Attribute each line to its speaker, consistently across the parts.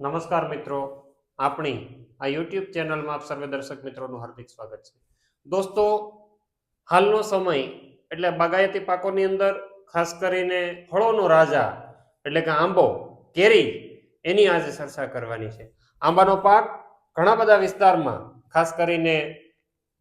Speaker 1: નમસ્કાર મિત્રો, આપણી આ યુટ્યુબ ચેનલમાં આપ સર્વે દર્શક મિત્રોનું હાર્દિક સ્વાગત છે. દોસ્તો, હાલનો સમય એટલે બાગાયતી પાકોની અંદર ખાસ કરીને ફળોનો રાજા એટલે કે આંબો, કેરી એની આજે ચર્ચા કરવાની છે. આંબાનો પાક ઘણા બધા વિસ્તારમાં ખાસ કરીને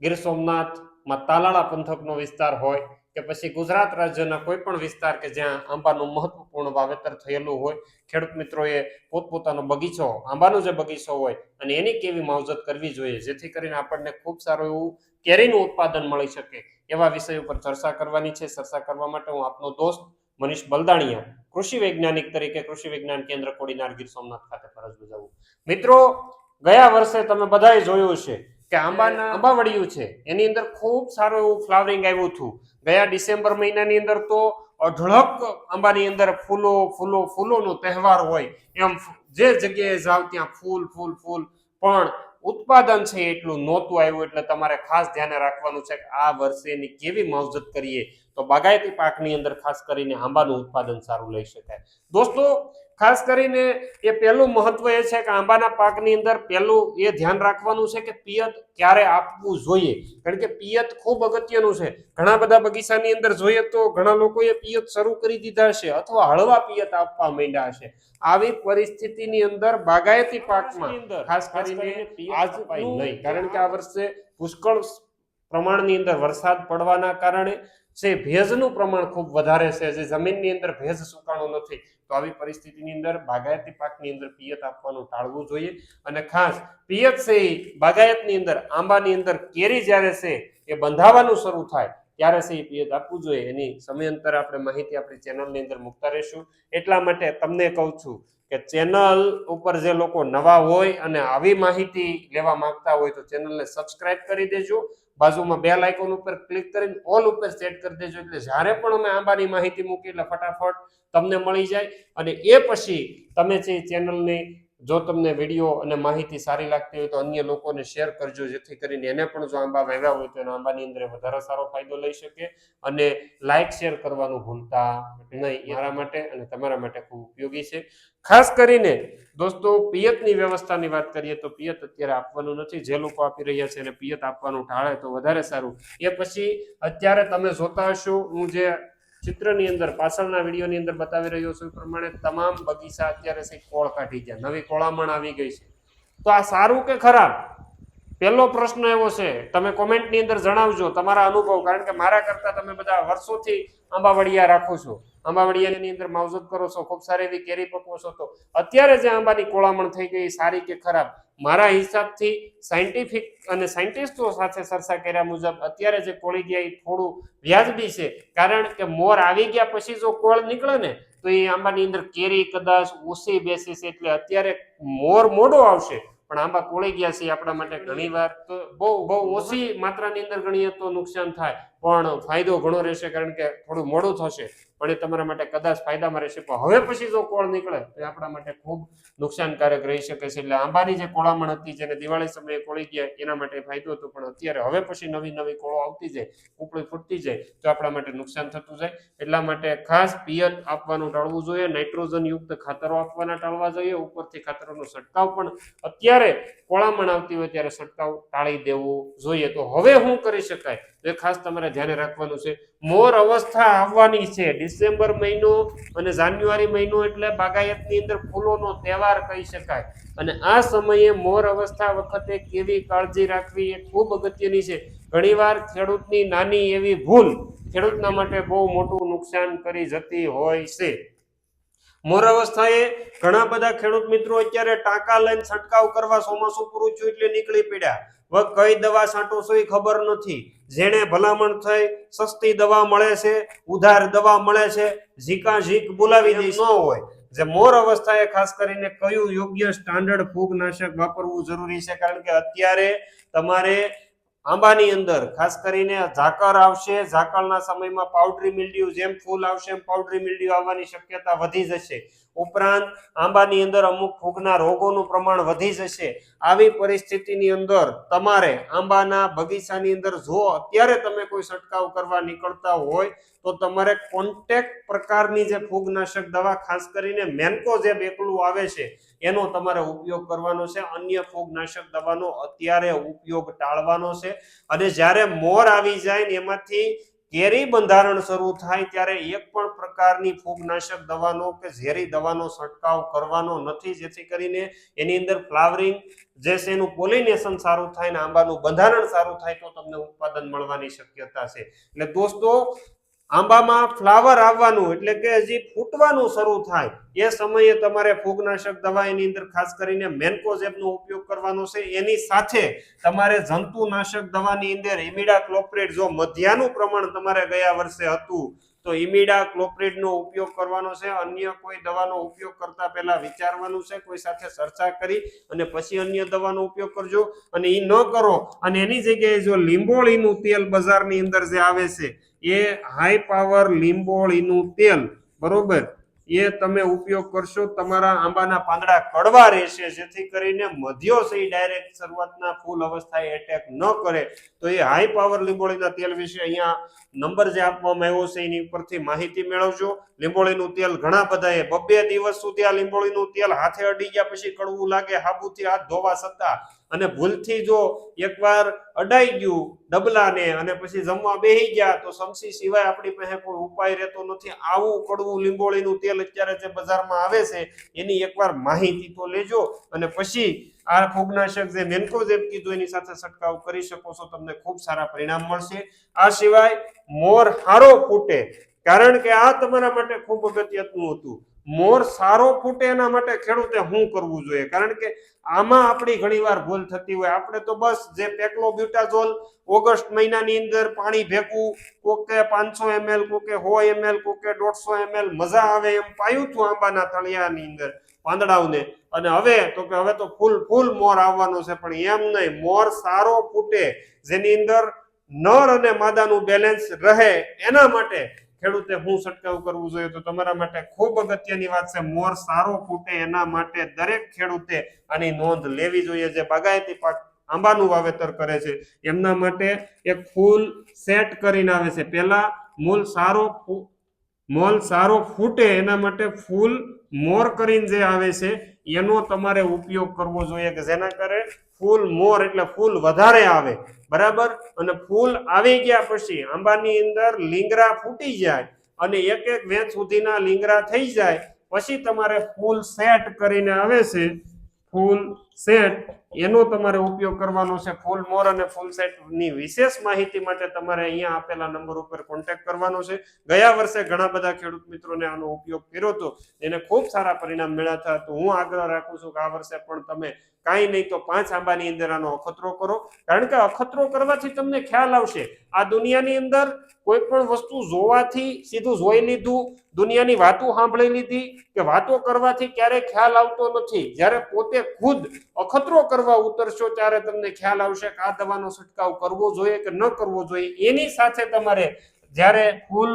Speaker 1: ગીર સોમનાથમાં તાલાળા પંથકનો વિસ્તાર હોય કે પછી ગુજરાત રાજ્યના કોઈ પણ વિસ્તાર કે જ્યાં આંબાનું મહત્વપૂર્ણ વાવેતર થયેલું હોય, ખેડૂત મિત્રોએ પોતપોતાનો બગીચો, આંબાનો જે બગીચો હોય અને એની કેવી માવજત કરવી જોઈએ જેથી કરીને આપણને ખૂબ સારું એવું કેરીનું ઉત્પાદન મળી શકે, એવા વિષય ઉપર ચર્ચા કરવાની છે. ચર્ચા કરવા માટે હું આપનો દોસ્ત મનીષ બલદાણિયા, કૃષિ વૈજ્ઞાનિક તરીકે કૃષિ વિજ્ઞાન કેન્દ્ર કોડીનાર ગીર સોમનાથ ખાતે ફરજ બજાવું. મિત્રો, ગયા વર્ષે તમે બધાએ જોયું છે કે આંબાવડિયું છે એની અંદર ખૂબ સારું એવું ફ્લાવરિંગ આવ્યું હતું. ગયા ડિસેમ્બર મહિનાની અંદર તો અઢળક આંબાની અંદર ફૂલો ફૂલો ફૂલોનો તહેવાર હોય એમ જે જગ્યાએ જાવ ત્યાં ફૂલ ફૂલ ફૂલ, પણ ઉત્પાદન છે એટલું નહોતું આવ્યું. એટલે તમારે ખાસ ધ્યાને રાખવાનું છે કે આ વર્ષે એની કેવી માવજત કરીએ તો બાગાયતી પાકની અંદર ખાસ કરીને આંબાનું ઉત્પાદન સારું લઈ શકાય. દોસ્તો, ખાસ કરીને એ પહેલું મહત્વ એ છે કે આંબાના પાકની અંદર પહેલું એ ધ્યાન રાખવાનું છે કે પિયત ક્યારે આપવું જોઈએ, કારણ કે પિયત ખૂબ અગત્યનું છે. ઘણા બધા બગીચાની અંદર જોઈએ તો ઘણા લોકોએ પિયત શરૂ કરી દીધા છે અથવા હળવા પિયત આપવા માંડ્યા છે. આવી પરિસ્થિતિની અંદર બાગાયતી પાકમાં ખાસ કરીને પિયત અપાય નહીં, કારણ કે આ વર્ષે પુષ્કળ પ્રમાણની અંદર વરસાદ પડવાના કારણે છે ભેજનું પ્રમાણ ખૂબ વધારે છે, જે જમીનની અંદર ભેજ સુકાણો નથી. તો આવી પરિસ્થિતિની અંદર બાગાયતી પાકની અંદર પિયત આપવાનું ટાળવું જોઈએ. અને ખાસ પિયત છે એ બાગાયતની અંદર, આંબાની અંદર કેરી જ્યારે છે એ બંધાવાનું શરૂ થાય ત્યારે છે એ પિયત આપવું જોઈએ. એની સમયાંતરે આપણે માહિતી આપણી ચેનલની અંદર મૂકતા રહીશું. એટલા માટે તમને કહું છું કે ચેનલ ઉપર જે લોકો નવા હોય અને આવી માહિતી લેવા માંગતા હોય તો ચેનલને સબસ્ક્રાઇબ કરી દેજો. બાજુમાં બેલ આઇકોન ઉપર ક્લિક કરીને ઓલ ઉપર સેટ કરી દેજો, એટલે જ્યારે પણ અમે આંબાની માહિતી મૂકી એટલે ફટાફટ તમને મળી જાય. અને એ પછી તમે છે ચેનલને, જો તમને વિડીયો અને માહિતી સારી લાગતી હોય તો અન્ય લોકોને શેર કરજો, જેથી કરીને એને પણ જો આંબા વાવ્યા હોય તો આંબાની અંદર વધારે સારો ફાયદો લઈ શકે. અને લાઈક શેર કરવાનું ભૂલતા નહીં, મારા માટે અને તમારા માટે ખૂબ ઉપયોગી છે. ખાસ કરીને દોસ્તો, પિયતની વ્યવસ્થાની વાત કરીએ તો પિયત અત્યારે આપવાનું નથી. જે લોકો આપી રહ્યા છે એને પિયત આપવાનું ટાળે તો વધારે સારું. એ પછી અત્યારે તમે જોતા હશો, હું જે ચિત્રની અંદર પાછળના વિડીયોની અંદર બતાવી રહ્યો છું એ પ્રમાણે તમામ બગીચા અત્યારે છે કોળ કાઢી ગયા, નવી કોળામણ આવી ગઈ છે. તો આ સારું કે ખરાબ, પહેલો પ્રશ્ન એવો છે, તમે કોમેન્ટની અંદર જણાવજો તમારા અનુભવ, કારણ કે મારા કરતા તમે બધા વર્ષોથી આંબાવડિયા રાખો છો, આંબાવડિયાની અંદર માવજત કરો છો, ખૂબ સારી એવી કેરી પકવો છો. તો અત્યારે જે આંબાની કોળામણ થઈ ગઈ સારી કે ખરાબ, મારા હિસાબથી સાયન્ટિફિક અને સાયન્ટિસ્ટો સાથે ચર્ચા કર્યા મુજબ અત્યારે જે કોળી ગયા એ થોડું વ્યાજબી છે. કારણ કે મોર આવી ગયા પછી જો કોળ નીકળે ને તો એ આંબાની અંદર કેરી કદાચ ઓછી બેસી છે, એટલે અત્યારે મોર મોડો આવશે પણ આંબા કોળી ગયા છે આપણા માટે ઘણીવાર તો બહુ ઓછી માત્રાની અંદર ગણીએ તો નુકસાન થાય, પણ ફાયદો ઘણો રહેશે, કારણ કે થોડું મોડું થશે પણ એ તમારા માટે કદાચ ફાયદામાં રહેશે. પણ હવે પછી જો કોળ નીકળે તો આપણા માટે ખૂબ નુકસાનકારક રહી શકે છે. એટલે આંબાની જે કોળામણ હતી, જેને દિવાળી સમયે કોળી ગયા એના માટે ફાયદો હતો, પણ અત્યારે હવે પછી નવી નવી કોળો આવતી જાય, ઉપડી ફૂટતી જાય તો આપણા માટે નુકસાન થતું જાય. એટલા માટે ખાસ પિયત આપવાનું ટાળવું જોઈએ, નાઇટ્રોજન યુક્ત ખાતરો આપવાના ટાળવા જોઈએ, ઉપરથી ખાતરોનો છંટકાવ પણ અત્યારે કોળામણ આવતી હોય ત્યારે છંટકાવ ટાળી દેવું જોઈએ. તો હવે શું કરી શકાય એ ખાસ તમારે ધ્યાને રાખવાનું છે. મોર અવસ્થા આવવાની છે, ડિસેમ્બર મહિનો અને જાન્યુઆરી મહિનો એટલે બાગાયતની અંદર ફૂલોનો તહેવાર કહી શકાય. અને આ સમયે મોર અવસ્થા વખતે કેવી કાળજી રાખવી એ ખૂબ અગત્યની છે. ઘણીવાર ખેડૂતની નાની એવી ભૂલ ખેડૂતના માટે બહુ મોટું નુકસાન કરી જતી હોય છે. મોર અવસ્થાએ ઘણા બધા ખેડૂત મિત્રો અત્યારે ટાંકા લઈને છંટકાવ કરવા ચોમાસું પૂરું થયું એટલે નીકળી પડ્યા, કઈ દવા છાંટો છો એ ખબર નથી. જેને ભલામણ થઈ સસ્તી દવા મળે છે, ઉધાર દવા મળે છે, ઝીકા ઝીક બોલાવી દે ન હોય. જે મોર અવસ્થાએ ખાસ કરીને કયું યોગ્ય સ્ટાન્ડર્ડ ફૂગનાશક વાપરવું જરૂરી છે, કારણ કે અત્યારે તમારે આંબાની અંદર ખાસ કરીને ઝાકળ આવશે, ઝાકળના સમયમાં પાવડરી મિલ્ડ્યુ, જેમ ફૂલ આવશે એમ પાવડરી મિલ્ડ્યુ આવવાની શક્યતા વધી જશે. ઉપરાંત આંબાની અંદર અમુક ફૂગના રોગોનું પ્રમાણ વધી જશે. આવી પરિસ્થિતિની અંદર તમારે આંબાના બગીચાની અંદર જો અત્યારે તમે કોઈ છંટકાવ કરવા નીકળતા હોય તો તમારે કોન્ટેક્ટ પ્રકારની જે ફૂગનાશક દવા, ખાસ કરીને મેન્કોઝેબ એકલું આવે છે એનો તમારે ઉપયોગ કરવાનો છે. અન્ય ફૂગનાશક દવાનો અત્યારે ઉપયોગ ટાળવાનો છે. અને જ્યારે મોર આવી જાય ને એમાંથી કેરી બંધારણ શરૂ થાય ત્યારે એક પણ પ્રકારની ફૂગનાશક દવાનો કે ઝેરી દવાનો છંટકાવ કરવાનો નથી, જેથી કરીને એની અંદર ફ્લાવરિંગ જે છે એનું પોલિનેશન સારું થાય ને આંબાનું બંધારણ સારું થાય તો તમને ઉત્પાદન મળવાની શક્યતા છે. એટલે દોસ્તો, આંબામાં ફ્લાવર આવવાનું એટલે કે હજી ફૂટવાનું શરૂ થાય એ સમયે તમારે ફૂગનાશક દવા એની અંદર ખાસ કરીને મેન્કોઝેબનો ઉપયોગ કરવાનો છે. એની સાથે તમારે જંતુનાશક દવાની અંદર ઇમિડાક્લોપ્રિડ, જો મધ્યાનું પ્રમાણ તમારે ગયા વર્ષે હતું તો ઇમિડાક્લોપ્રિડનો ઉપયોગ કરવાનો છે. અન્ય કોઈ દવાનો ઉપયોગ કરતા પહેલા વિચારવાનું છે, કોઈ સાથે ચર્ચા કરી અને પછી અન્ય દવાનો ઉપયોગ કરજો. અને એ ન કરો અને એની જગ્યાએ જો લીંબોળીનું તેલ બજારની અંદર જે આવે છે એ હાઈ પાવર લીંબોળીનું તેલ, બરોબર, એ તમે ઉપયોગ કરશો. તમારા આંબાના પાંદડા કડવા રહેશે, જેથી કરીને મધ્યો છે ડાયરેક્ટ શરૂઆતના ફૂલ અવસ્થાએ એટેક ન કરે. તો એ હાઈ પાવર લીંબોળીના તેલ વિશે અહીંયા નંબર જે આપવામાં આવ્યો છે એની ઉપરથી માહિતી મેળવજો. લીંબોળીનું તેલ ઘણા બધાએ 2 દિવસ સુધી આ લીંબોળીનું તેલ હાથે અડી ગયા પછી કડવું લાગે, હાબુથી હાથ ધોવા છતાં, અને ભૂલથી જો એકવાર અડાઈ ગયું ડબલાને અને પછી જમવા બેહી ગયા તો સમસી સિવાય આપણી પાસે કોઈ ઉપાય રહેતો નથી. આવું કડવું લીંબોળીનું તેલ અત્યારે જે બજારમાં આવે છે એની એકવાર માહિતી તો લેજો અને પછી આ ફૂગનાશક જે મેન્કોઝેબ કીધું એની સાથે છંટકાવ કરી શકો છો. તમને ખૂબ સારા પરિણામ મળશે. આ સિવાય મોર સારો ફૂટે, કારણ કે આ તમારા માટે ખૂબ અગત્યનું હતું. મોર સારો ફૂટે એના માટે ખેડૂતે શું કરવું જોઈએ? કારણ કે આમાં આપણી ઘણીવાર ભૂલ થતી હોય. આપણે તો બસ જે પેક્લોબ્યુટાઝોલ ઓગસ્ટ મહિનાની અંદર પાણી ભેગું, કોકે 500 ml, કોકે 100 ml, કોકે 150 ml, મજા આવે એમ પાયું હતું આંબાના તળિયાની અંદર પાંદડાઓને. અને હવે તો ફૂલ મોર આવવાનો છે, પણ એમ નહીં. મોર સારો ફૂટે, જેની અંદર નર અને માદાનું બેલેન્સ રહે, એના માટે ખેડૂતે શું છંટકાવ કરવું જોઈએ? તો તમારા માટે ખૂબ અગત્યની વાત છે. મોર સારો ફૂટે એના માટે દરેક ખેડૂતે આની નોંધ લેવી જોઈએ. જે બાગાયતી પાક આંબાનું વાવેતર કરે છે એમના માટે એક ફૂલ સેટ કરીને આવે છે. પહેલા મોલ સારો ફૂટે એના માટે ફૂલ મોર કરીને જે આવે છે એનો તમારે ઉપયોગ કરવો જોઈએ, કે જેના કરે ફૂલ મોર એટલે ફૂલ વધારે આવે, બરાબર. અને ફૂલ આવી ગયા પછી આંબાની અંદર લીંગરા ફૂટી જાય અને એક વેચ સુધીના લીંગરા થઈ જાય પછી તમારે ફૂલ સેટ કરીને આવે છે, ફૂલ સેટ, એનો તમારે ઉપયોગ કરવાનો છે. ફૂલ મોર અને ફૂલ સેટ ની વિશેષ માહિતી માટે તમારે અહીંયા આપેલા નંબર ઉપર કોન્ટેક્ટ કરવાનો છે. ગયા વર્ષે ઘણા બધા ખેડૂત મિત્રોને આનો ઉપયોગ કર્યો હતો, એને ખૂબ સારા પરિણામ મળ્યા હતા. તો હું આગ્રહ રાખું છું કે આ વર્ષે પણ તમે કાંઈ નહીં તો 5 આંબાની અંદર આનો અખતરો કરો, કારણ કે અખતરો કરવાથી તમને ખ્યાલ આવશે. આ દુનિયાની અંદર કોઈ પણ વસ્તુ જોવાથી સીધું જોઈ લીધું, દુનિયાની વાતો સાંભળી લીધી કે વાતો કરવાથી ક્યારેય ખ્યાલ આવતો નથી. જ્યારે પોતે ખુદ અખતરો કરવા ઉતરશો ત્યારે તમને ખ્યાલ આવશે કે આ દવાનો છંટકાવ કરવો જોઈએ કે ન કરવો જોઈએ. એની સાથે તમારે જ્યારે ફૂલ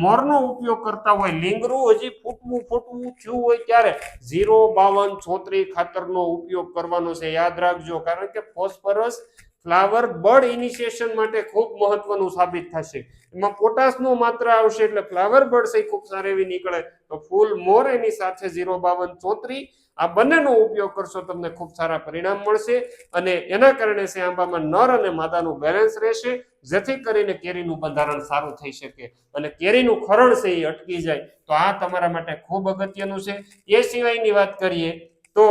Speaker 1: મોરનો ઉપયોગ કરતા હોય, લીંગરું હજી ફૂટવું થયું હોય ત્યારે 05234 ખાતરનો ઉપયોગ કરવાનો છે. યાદ રાખજો, કારણ કે ફોસ્ફરસ ફ્લાવર બડ ઇનિશિએશન માટે ખૂબ મહત્વનું સાબિત થશે. એમાં પોટાશનો માત્રા આવશે એટલે ફ્લાવર બડ છે ખૂબ સારી એવી નીકળે. તો ફૂલ મોર એની સાથે 05234 આ બંનેનો ઉપયોગ કરશો તમને ખૂબ સારા પરિણામ મળશે. અને એના કારણે છે આંબામાં નર અને માદાનું બેલેન્સ રહેશે, જેથી કરીને કેરીનું બંધારણ સારું થઈ શકે અને કેરીનું ખરણ છે એ અટકી જાય. તો આ તમારા માટે ખૂબ અગત્યનું છે. એ સિવાયની વાત કરીએ તો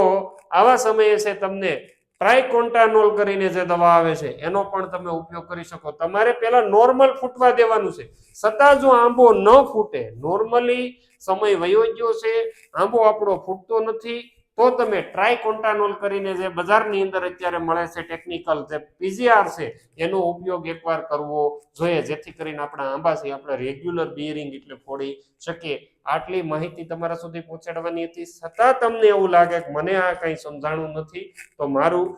Speaker 1: આવા સમયે છે તમને ટ્રાઇકોન્ટાનોલ કરીને જે દવા આવે છે એનો પણ તમે ઉપયોગ કરી શકો. તમારે પહેલા નોર્મલ ફૂટવા દેવાનું છે. છતાં જો આંબો ન ફૂટે, નોર્મલી સમય વયો ગયો છે, આંબો આપણો ફૂટતો નથી, તો તમે ટ્રાઇકોન્ટાનોલ કરીને જે બજારની અંદર અત્યારે મળે છે ટેકનિકલ જે પીજીઆર છે એનો ઉપયોગ એકવાર કરવો જોઈએ, જેથી કરીને આપણા આંબા છે આપણે રેગ્યુલર બિયરિંગ એટલે ફોડી શકીએ. આટલી માહિતી તમારા સુધી પહોંચાડવાની હતી. છતાં તમને એવું લાગે કે મને આ કંઈ સમજાણું નથી, તો મારું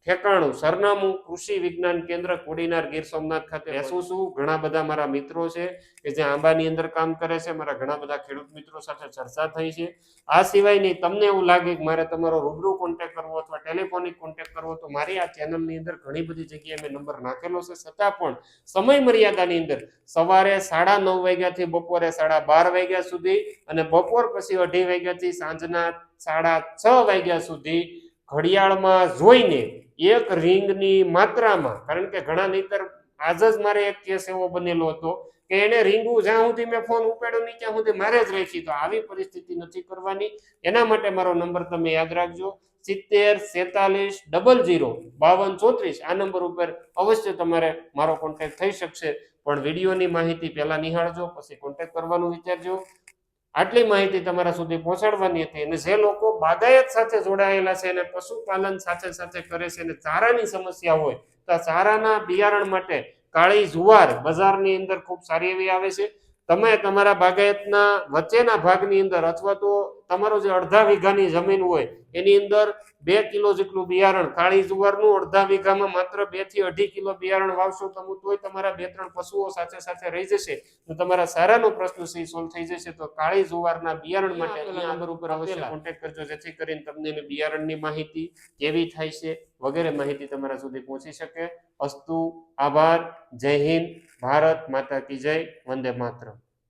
Speaker 1: ઠેકાણું સરનામું કૃષિ વિજ્ઞાન કેન્દ્ર કોડીનાર ગીર સોમનાથ ખાતે બેસું છું. ઘણા બધા મારા મિત્રો છે કે જે આંબાની અંદર કામ કરે છે. મારા ઘણા બધા ખેડૂત મિત્રો સાથે ચર્ચા થઈ છે. આ સિવાયની તમને એવું લાગે કે મારે તમારો રૂબરૂ કોન્ટેક્ટ કરવો અથવા ટેલિફોનિક કોન્ટેક્ટ કરવો, તો મારી આ ચેનલની અંદર ઘણી બધી જગ્યાએ મેં નંબર નાખેલો છે. છતાં પણ સમય મર્યાદાની અંદર સવારે 9:30 વાગ્યાથી બપોરે 12:30 વાગ્યા સુધી અને બપોર પછી 2:30 વાગ્યાથી સાંજના 6:30 વાગ્યા સુધી ઘડિયાળમાં જોઈને એક રિંગની માત્રામાં, કારણ કે ઘણા નહીતર આજ જ મારે એક કેસ એવો બનેલો હતો કે એને રીંગું જ્યાં સુધી મેં ફોન ઉપાડ્યો નહીં ત્યાં સુધી મારે જ રાખી. તો આવી પરિસ્થિતિ નથી કરવાની. એના માટે મારો નંબર તમે યાદ રાખજો, 70 47 00 52 34. આ નંબર ઉપર અવશ્ય તમારે મારો કોન્ટેક્ટ થઈ શકશે. પણ વિડીયોની માહિતી પહેલા નિહાળજો, પછી કોન્ટેક્ટ કરવાનું વિચારજો. આટલી માહિતી તમારા સુધી પહોંચાડવાની હતી. અને જે લોકો બાગાયત સાથે જોડાયેલા છે અને પશુપાલન સાથે સાથે કરે છે અને ચારાની સમસ્યા હોય તો આ ચારાના બિયારણ માટે કાળી જુવાર બજારની અંદર ખૂબ સારી એવી આવે છે. તમે તમારા બાગાયતના વચ્ચેના ભાગની અંદર અથવા તો તમારો જે અડધા વીઘાની જમીન હોય એની અંદર 2 કિલો જેટલું બિયારણ કાળી જુવારનું અડધા વીઘામાં માત્ર 2 થી 2.5 કિલો બિયારણ વાવશો તમે તોય તમારા 2-3 પશુઓ સાથે સાથે રહી જશે. તો તમારા સારાનો પ્રશ્ન છે સોલ્વ થઈ જશે. તો કાળી જુવારના બિયારણ માટે નંબર ઉપર અવશ્ય કોન્ટેક્ટ કરજો, જેથી કરીને તમને બિયારણની માહિતી કેવી થાય છે વગેરે માહિતી તમારા સુધી પહોંચી શકે. અસ્તુ, આભાર, જય હિન્દ, ભારત માતા કી જય, વંદે માતરમ.